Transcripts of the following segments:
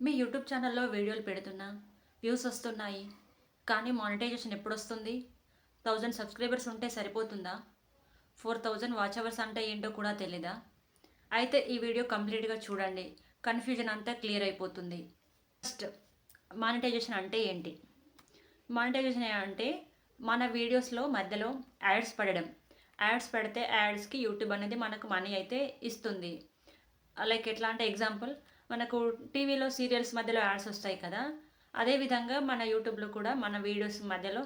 మీ YouTube ఛానల్లో వీడియోలు పెడుతున్నా వ్యూస్ వస్తున్నాయి, కానీ మానిటైజేషన్ ఎప్పుడొస్తుంది? 1000 సబ్స్క్రైబర్స్ ఉంటే సరిపోతుందా? 4000 వాచ్ అవర్స్ అంటే ఏంటో కూడా తెలీదా? అయితే ఈ వీడియో కంప్లీట్గా చూడండి, కన్ఫ్యూజన్ అంతా క్లియర్ అయిపోతుంది. ఫస్ట్, మానిటైజేషన్ అంటే ఏంటి? మానిటైజేషన్ అంటే మన వీడియోస్లో మధ్యలో యాడ్స్ పడడం. యాడ్స్ పెడితే యాడ్స్కి యూట్యూబ్ అనేది మనకు మనీ అయితే ఇస్తుంది. లైక్ ఎట్లా అంటే ఎగ్జాంపుల్, మనకు టీవీలో సీరియల్స్ మధ్యలో యాడ్స్ వస్తాయి కదా, అదేవిధంగా మన యూట్యూబ్లో కూడా మన వీడియోస్ మధ్యలో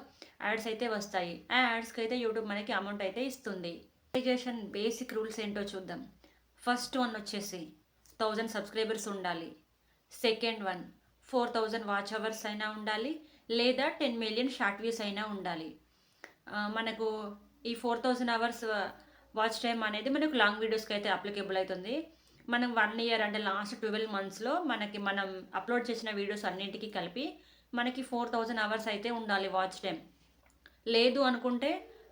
యాడ్స్ అయితే వస్తాయి. ఆ యాడ్స్కి అయితే యూట్యూబ్ మనకి అమౌంట్ అయితే ఇస్తుంది. మానిటైజేషన్ బేసిక్ రూల్స్ ఏంటో చూద్దాం. ఫస్ట్ వన్ వచ్చేసి 1000 సబ్స్క్రైబర్స్ ఉండాలి. సెకండ్ వన్ 4000 వాచ్ అవర్స్ అయినా ఉండాలి, లేదా 10 మిలియన్ షార్ట్ వ్యూస్ అయినా ఉండాలి. మనకు ఈ 4000 అవర్స్ వాచ్ టైం అనేది మనకు లాంగ్ వీడియోస్కి అయితే అప్లికేబుల్ అవుతుంది. మనం 1 ఇయర్ అంటే లాస్ట్ 12 మంత్స్లో మనం అప్లోడ్ చేసిన వీడియోస్ అన్నింటికి కలిపి మనకి 4000 అవర్స్ అయితే ఉండాలి వాచ్ టైం. లేదు అనుకుంటే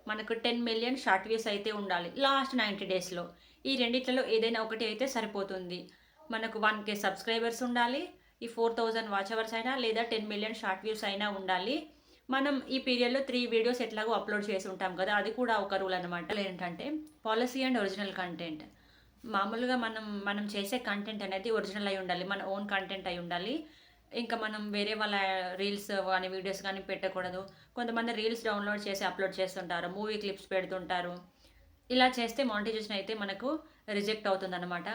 మనకు 10 మిలియన్ షార్ట్ వ్యూస్ అయితే ఉండాలి లాస్ట్ 90 డేస్లో. ఈ రెండిట్లలో ఏదైనా ఒకటి అయితే సరిపోతుంది. మనకు 1K సబ్స్క్రైబర్స్ ఉండాలి, ఈ 4000 వాచ్ అవర్స్ అయినా, లేదా 10 మిలియన్ షార్ట్ వ్యూస్ అయినా ఉండాలి. మనం ఈ పీరియడ్లో 3 వీడియోస్ ఎట్లాగో అప్లోడ్ చేసి ఉంటాం కదా, అది కూడా ఒక రూల్ అనమాట. ఏంటంటే పాలసీ అండ్ ఒరిజినల్ కంటెంట్. మామూలుగా మనం చేసే కంటెంట్ అనేది ఒరిజినల్ అయి ఉండాలి, మన ఓన్ కంటెంట్ అయి ఉండాలి. ఇంకా మనం వేరే వాళ్ళ రీల్స్ కానీ వీడియోస్ కానీ పెట్టకూడదు. కొంతమంది రీల్స్ డౌన్లోడ్ చేసి అప్లోడ్ చేస్తుంటారు, మూవీ క్లిప్స్ పెడుతుంటారు. ఇలా చేస్తే మానిటైజేషన్ అయితే మనకు రిజెక్ట్ అవుతుందన్నమాట.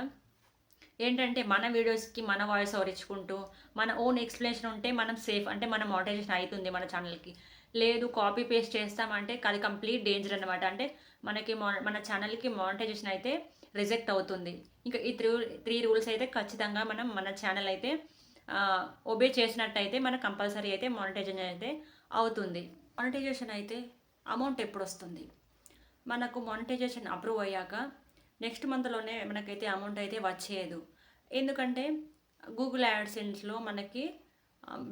ఏంటంటే మన వీడియోస్కి మన వాయిస్ ఓవర్ ఇచ్చుకుంటూ మన ఓన్ ఎక్స్ప్లెనేషన్ ఉంటే మనం సేఫ్, అంటే మన మానిటైజేషన్ అవుతుంది మన ఛానల్కి. లేదు కాపీ పేస్ట్ చేస్తామంటే అది కంప్లీట్ డేంజర్ అనమాట. అంటే మన ఛానల్కి మానిటైజేషన్ అయితే రిజెక్ట్ అవుతుంది. ఇంకా ఈ త్రీ రూల్స్ అయితే ఖచ్చితంగా మన ఛానల్ అయితే ఒబే చేసినట్టయితే మనకు కంపల్సరీ అయితే మానిటైజేషన్ అయితే అవుతుంది. మానిటైజేషన్ అయితే అమౌంట్ ఎప్పుడు వస్తుంది? మనకు మానిటైజేషన్ అప్రూవ్ అయ్యాక నెక్స్ట్ మంత్లోనే మనకైతే అమౌంట్ అయితే వచ్చేయదు. ఎందుకంటే గూగుల్ యాడ్సెన్స్లో మనకి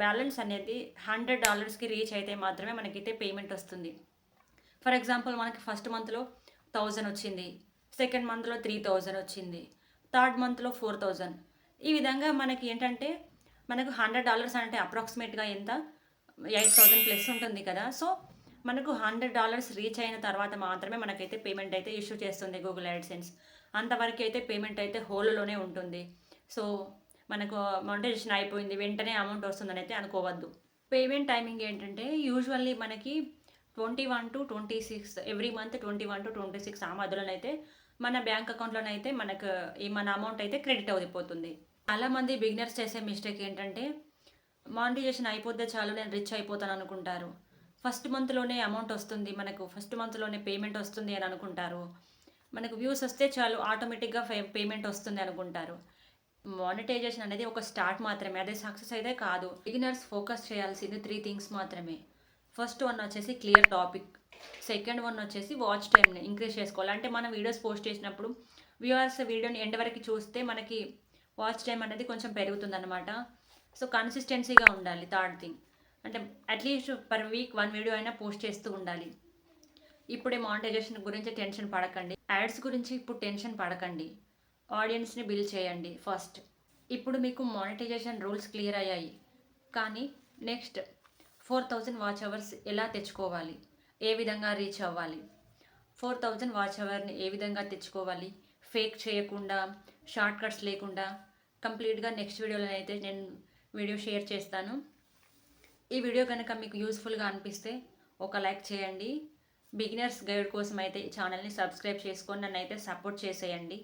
బ్యాలెన్స్ అనేది $100కి రీచ్ అయితే మాత్రమే మనకైతే పేమెంట్ వస్తుంది. ఫర్ ఎగ్జాంపుల్, మనకి ఫస్ట్ మంత్లో 1000 వచ్చింది, సెకండ్ మంత్లో 3000 వచ్చింది, థర్డ్ మంత్లో 4000. ఈ విధంగా మనకి ఏంటంటే మనకు $100 అంటే అప్రాక్సిమేట్గా ఎంత, 8000 ప్లస్ ఉంటుంది కదా. సో మనకు $100 రీచ్ అయిన తర్వాత మాత్రమే మనకైతే పేమెంట్ అయితే ఇష్యూ చేస్తుంది గూగుల్ యాడ్సెన్స్. అంతవరకు అయితే పేమెంట్ అయితే హోల్డ్లోనే ఉంటుంది. సో మనకు మానిటైజేషన్ అయిపోయింది వెంటనే అమౌంట్ వస్తుందని అయితే అనుకోవద్దు. పేమెంట్ టైమింగ్ ఏంటంటే యూజువల్లీ మనకి 21 to 26, ఎవ్రీ మంత్ 21 to 26 ఆ మధ్యలోనైతే మన బ్యాంక్ అకౌంట్లోనైతే మన అమౌంట్ అయితే క్రెడిట్ అయిపోతుంది. చాలామంది బిగినర్స్ చేసే మిస్టేక్ ఏంటంటే మానిటైజేషన్ అయిపోతే చాలు నేను రిచ్ అయిపోతాను అనుకుంటారు. ఫస్ట్ మంత్లోనే అమౌంట్ వస్తుంది, మనకు ఫస్ట్ మంత్లోనే పేమెంట్ వస్తుంది అని అనుకుంటారు. మనకు వ్యూస్ వస్తే చాలు ఆటోమేటిక్గా పేమెంట్ వస్తుంది అనుకుంటారు. మానిటైజేషన్ అనేది ఒక స్టార్ట్ మాత్రమే, అదే సక్సెస్ అయితే కాదు. బిగినర్స్ ఫోకస్ చేయాల్సింది 3 థింగ్స్ మాత్రమే. ఫస్ట్ వన్ వచ్చేసి క్లియర్ టాపిక్. సెకండ్ వన్ వచ్చేసి వాచ్ టైంని ఇంక్రీజ్ చేసుకోవాలి. అంటే మనం వీడియోస్ పోస్ట్ చేసినప్పుడు వ్యూవర్స్ వీడియోని ఎండ్ వరకు చూస్తే మనకి వాచ్ టైం అనేది కొంచెం పెరుగుతుందన్నమాట. సో కన్సిస్టెన్సీగా ఉండాలి. థర్డ్ థింగ్ అంటే అట్లీస్ట్ పర్ వీక్ 1 వీడియో అయినా పోస్ట్ చేస్తూ ఉండాలి. ఇప్పుడే మానిటైజేషన్ గురించి టెన్షన్ పడకండి, యాడ్స్ గురించి ఇప్పుడు టెన్షన్ పడకండి. ఆడియన్స్ని బిల్డ్ చేయండి ఫస్ట్. ఇప్పుడు మీకు మానిటైజేషన్ రూల్స్ క్లియర్ అయ్యాయి, కానీ నెక్స్ట్ 4000 వాచ్ అవర్స్ ఎలా తెచ్చుకోవాలి, ఏ విధంగా రీచ్ అవ్వాలి? 4000 వాచ్ అవర్ని ఏ విధంగా తెచ్చుకోవాలి, ఫేక్ చేయకుండా, షార్ట్ కట్స్ లేకుండా కంప్లీట్గా నెక్స్ట్ వీడియోలో అయితే నేను వీడియో షేర్ చేస్తాను. ఈ వీడియో కనుక మీకు యూస్ఫుల్గా అనిపిస్తే ఒక లైక్ చేయండి. బిగినర్స్ గైడ్ కోసం అయితే ఈ ఛానల్ని సబ్స్క్రైబ్ చేసుకొని నన్ను అయితే సపోర్ట్ చేసేయండి.